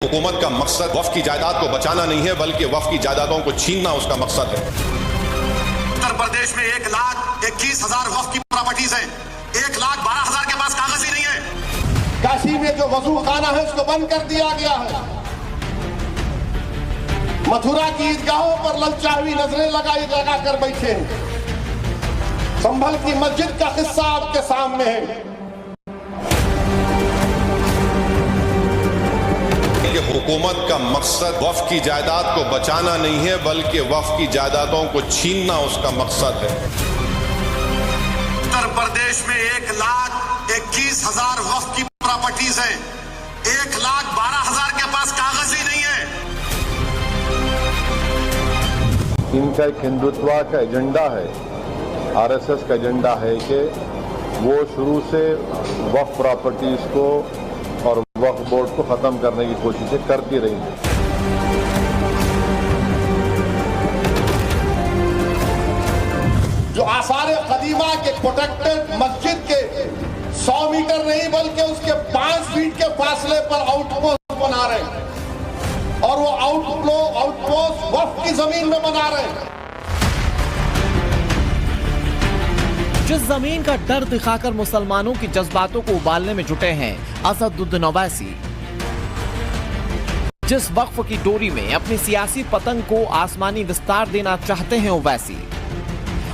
हुकूमत का मकसद वक्फ की जायदाद को बचाना नहीं है, बल्कि वक्फ की जायदादों को छीनना उसका मकसद है। उत्तर प्रदेश में 1,21,000 वक्फ की प्रॉपर्टीज है, 1,12,000 के पास कागज ही नहीं है। काशी में जो वजू खाना है उसको बंद कर दिया गया है। मथुरा की ईदगाहों पर ललचावी नजरें लगा कर बैठे हैं। संभल की मस्जिद का किस्सा आपके सामने है। हुकूमत का मकसद वक्फ की जायदाद को बचाना नहीं है, बल्कि वक्फ की जायदादों को छीनना उसका मकसद है। उत्तर प्रदेश में 1,21,000 वक्फ की प्रॉपर्टीज है, 1,12,000 के पास कागज ही नहीं है। इनका एक हिंदुत्व का एजेंडा है, आरएसएस का एजेंडा है कि वो शुरू से वक्फ प्रॉपर्टीज को और वक्फ बोर्ड को खत्म करने की कोशिशें करती रही हैं। जो आसार कदीमा के प्रोटेक्टेड मस्जिद के 100 मीटर नहीं बल्कि उसके 5 फीट के फासले पर आउटपोस्ट बना रहे हैं, और वो आउटपोस्ट वक्फ की जमीन में बना रहे हैं। जिस जमीन का डर दिखाकर मुसलमानों की जज्बातों को उबालने में जुटे हैं असदुद्दीन ओवैसी, जिस वक्फ की डोरी में अपनी सियासी पतंग को आसमानी विस्तार देना चाहते हैं ओवैसी,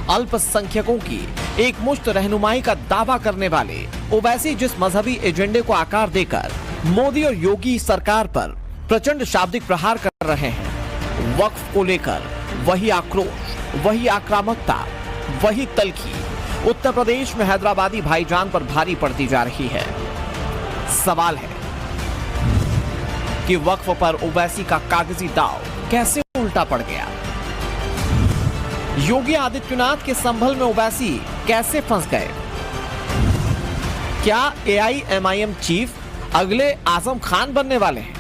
अल्पसंख्यकों की एक मुश्त रहनुमाई का दावा करने वाले ओवैसी जिस मजहबी एजेंडे को आकार देकर मोदी और योगी सरकार पर प्रचंड शाब्दिक प्रहार कर रहे हैं, वक्फ को लेकर वही आक्रोश, वही आक्रामकता, वही तलखी उत्तर प्रदेश में हैदराबादी भाईजान पर भारी पड़ती जा रही है। सवाल है कि वक्फ पर ओवैसी का कागजी दाव कैसे उल्टा पड़ गया? योगी आदित्यनाथ के संभल में ओवैसी कैसे फंस गए? क्या एआईएमआईएम चीफ अगले आजम खान बनने वाले हैं?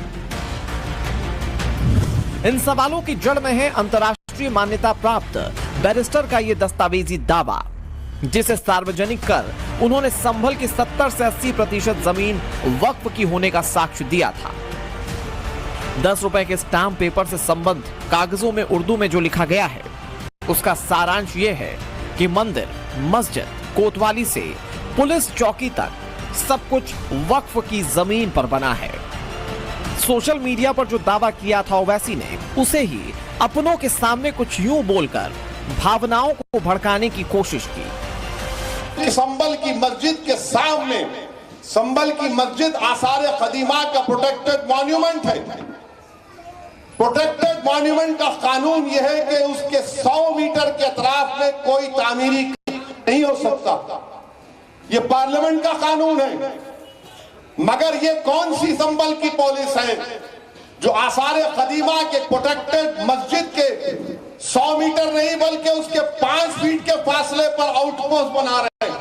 इन सवालों की जड़ में है अंतर्राष्ट्रीय मान्यता प्राप्त बैरिस्टर का यह दस्तावेजी दावा, जिसे सार्वजनिक कर उन्होंने संभल की 70 से 80% जमीन वक्फ की होने का साक्ष्य दिया था। 10 रुपए के स्टाम्प पेपर से संबंध कागजों में उर्दू में जो लिखा गया है, उसका सारांश यह है कि मंदिर, मस्जिद, कोतवाली से पुलिस चौकी तक सब कुछ वक्फ की जमीन पर बना है। सोशल मीडिया पर जो दावा किया था ओवैसी ने, उसे ही अपनों के सामने कुछ यूं बोलकर भावनाओं को भड़काने की कोशिश की। संभल की मस्जिद के सामने, संभल की मस्जिद आसार कदीमा का प्रोटेक्टेड मॉन्यूमेंट है। प्रोटेक्टेड मॉन्यूमेंट का कानून यह है कि उसके 100 मीटर के अतराफ में कोई तामीरी नहीं हो सकता। यह पार्लियामेंट का कानून है। मगर यह कौन सी संभल की पॉलिस है जो आसार कदीमा के प्रोटेक्टेड मस्जिद के 100 मीटर नहीं बल्कि उसके 5 फीट के फासले पर आउटपोस्ट बना रहे हैं,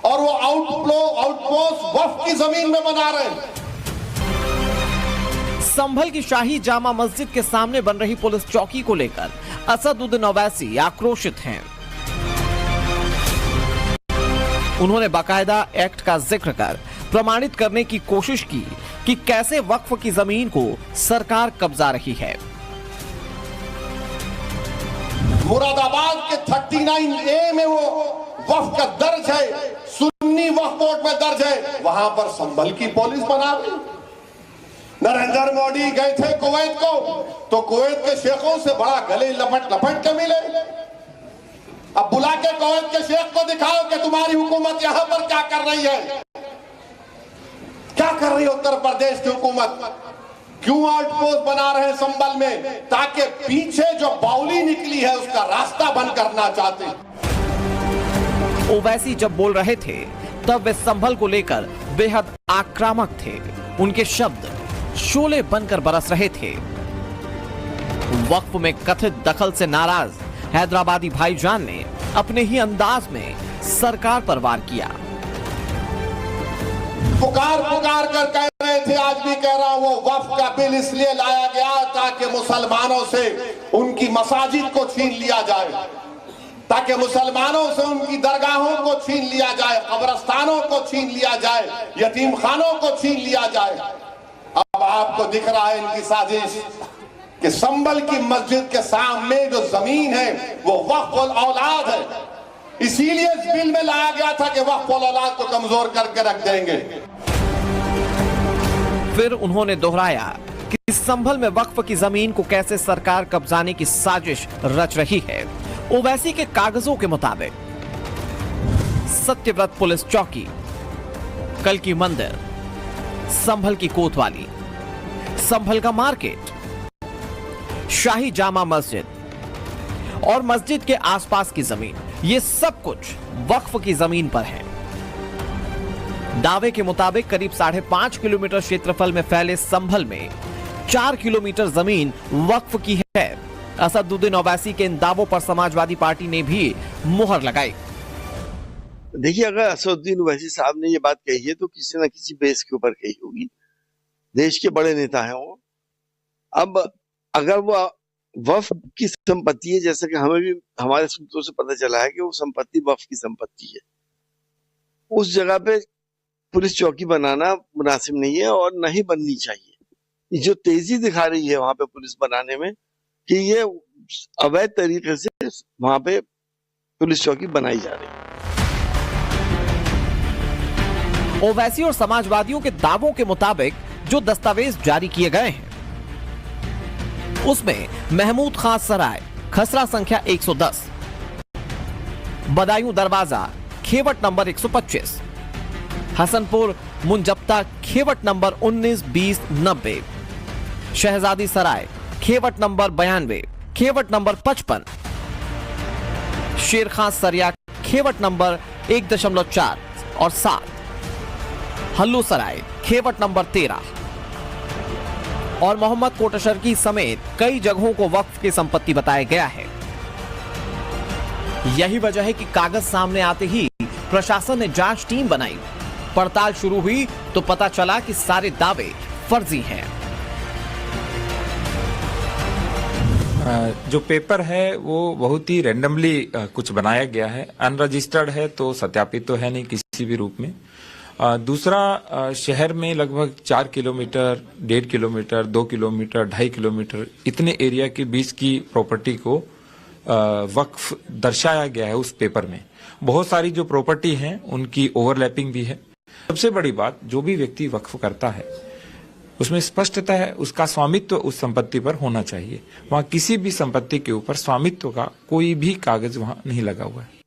और वो आउटपोस्ट वक्फ की जमीन में बना रहे हैं। संभल की शाही जामा मस्जिद के सामने बन रही पुलिस चौकी को लेकर असदुद्दीन ओवैसी आक्रोशित हैं। उन्होंने बाकायदा एक्ट का जिक्र कर प्रमाणित करने की कोशिश की कि कैसे वक्फ की जमीन को सरकार कब्जा रही है। मुरादाबाद के 39A में वो वक्फ का दर्ज है, सुन्नी वक्फ बोर्ड में दर्ज है, वहां पर संभल की पुलिस बना रही। नरेंद्र मोदी गए थे कुवैत को, तो कुवैत के शेखों से बड़ा गले लपट के मिले। अब बुला के कुवैत के शेख को दिखाओ कि तुम्हारी हुकूमत यहां पर क्या कर रही है, क्या कर रही है उत्तर प्रदेश की हुकूमत। क्यों आउटपोस्ट बना रहे हैं संभल में? ताकि पीछे जो बाउली निकली है उसका रास्ता बंद करना चाहते हैं। ओवैसी जब बोल रहे थे तब वे संभल को लेकर बेहद आक्रामक थे। उनके शब्द शोले बनकर बरस रहे थे। वक्फ में कथित दखल से नाराज हैदराबादी भाईजान ने अपने ही अंदाज में सरकार पर वार किया। पुकार कर कह रहे थे, आज भी कह रहा हूं, वो वक्फ का बिल इसलिए लाया गया ताकि मुसलमानों से उनकी मसाजिद को छीन लिया जाए, ताकि मुसलमानों से उनकी दरगाहों को छीन लिया जाए, कब्रस्तानों को छीन लिया जाए, यतीम खानों को छीन लिया जाए। अब आपको दिख रहा है इनकी साजिश कि संभल की मस्जिद के सामने जो जमीन है वो वक्फ औलाद है, इसीलिए इस बिल में लाया गया था कि वक्फ औलाद को कमजोर करके रख देंगे। फिर उन्होंने दोहराया कि संभल में वक्फ की जमीन को कैसे सरकार कब्जाने की साजिश रच रही है। ओवैसी के कागजों के मुताबिक सत्यव्रत पुलिस चौकी, कल्की मंदिर, संभल की कोतवाली, संभल का मार्केट, शाही जामा मस्जिद और मस्जिद के आसपास की जमीन, ये सब कुछ वक्फ की जमीन पर है। दावे के मुताबिक करीब 5.5 किलोमीटर क्षेत्रफल में फैले संभल में 4 किलोमीटर जमीन वक्फ की है। असदुद्दीन ओवैसी के इन दावों पर समाजवादी पार्टी ने भी मुहर लगाई। देखिए, अगर असदुद्दीन ओवैसी साहब ने ये बात कही है तो किसी न किसी बेस के ऊपर कही होगी। देश के बड़े नेता हैं वो। अब अगर वो वक्फ की संपत्ति है, जैसा कि हमें भी हमारे सूत्रों से पता चला है कि वो संपत्ति वक्फ की संपत्ति है, उस जगह पे पुलिस चौकी बनाना मुनासिब नहीं है और न ही बननी चाहिए। जो तेजी दिखा रही है वहां पे पुलिस बनाने में कि ये अवैध तरीके से वहां पे पुलिस चौकी बनाई जा रही है। ओवैसी और समाजवादियों के दावों के मुताबिक जो दस्तावेज जारी किए गए हैं उसमें महमूद खां सराय, खसरा संख्या 110, बदायूं दरवाजा, खेवट नंबर 125, हसनपुर मुंजप्ता, खेवट नंबर 19, 20, 90, शहजादी सराय, खेवट नंबर 92, खेवट नंबर 55, शेर खां सरिया, खेवट नंबर 1.4 और 7, हल्लू सराय, खेवट नंबर 13 और मोहम्मद कोटशरकी समेत कई जगहों को वक्फ की संपत्ति बताया गया है। यही वजह है कि कागज सामने आते ही प्रशासन ने जांच टीम बनाई। पड़ताल शुरू हुई तो पता चला कि सारे दावे फर्जी हैं। जो पेपर है वो बहुत ही रैंडमली कुछ बनाया गया है। अनरजिस्टर्ड है तो सत्यापित तो है नहीं किसी भी रूप में। दूसरा, शहर में लगभग 4 किलोमीटर, 1.5 किलोमीटर, 2 किलोमीटर, 2.5 किलोमीटर इतने एरिया के बीच की प्रॉपर्टी को वक्फ दर्शाया गया है उस पेपर में। बहुत सारी जो प्रॉपर्टी हैं उनकी ओवरलैपिंग भी है। सबसे बड़ी बात, जो भी व्यक्ति वक्फ करता है उसमें स्पष्टता है उसका स्वामित्व उस संपत्ति पर होना चाहिए। वहां किसी भी संपत्ति के ऊपर स्वामित्व का कोई भी कागज वहां नहीं लगा हुआ है।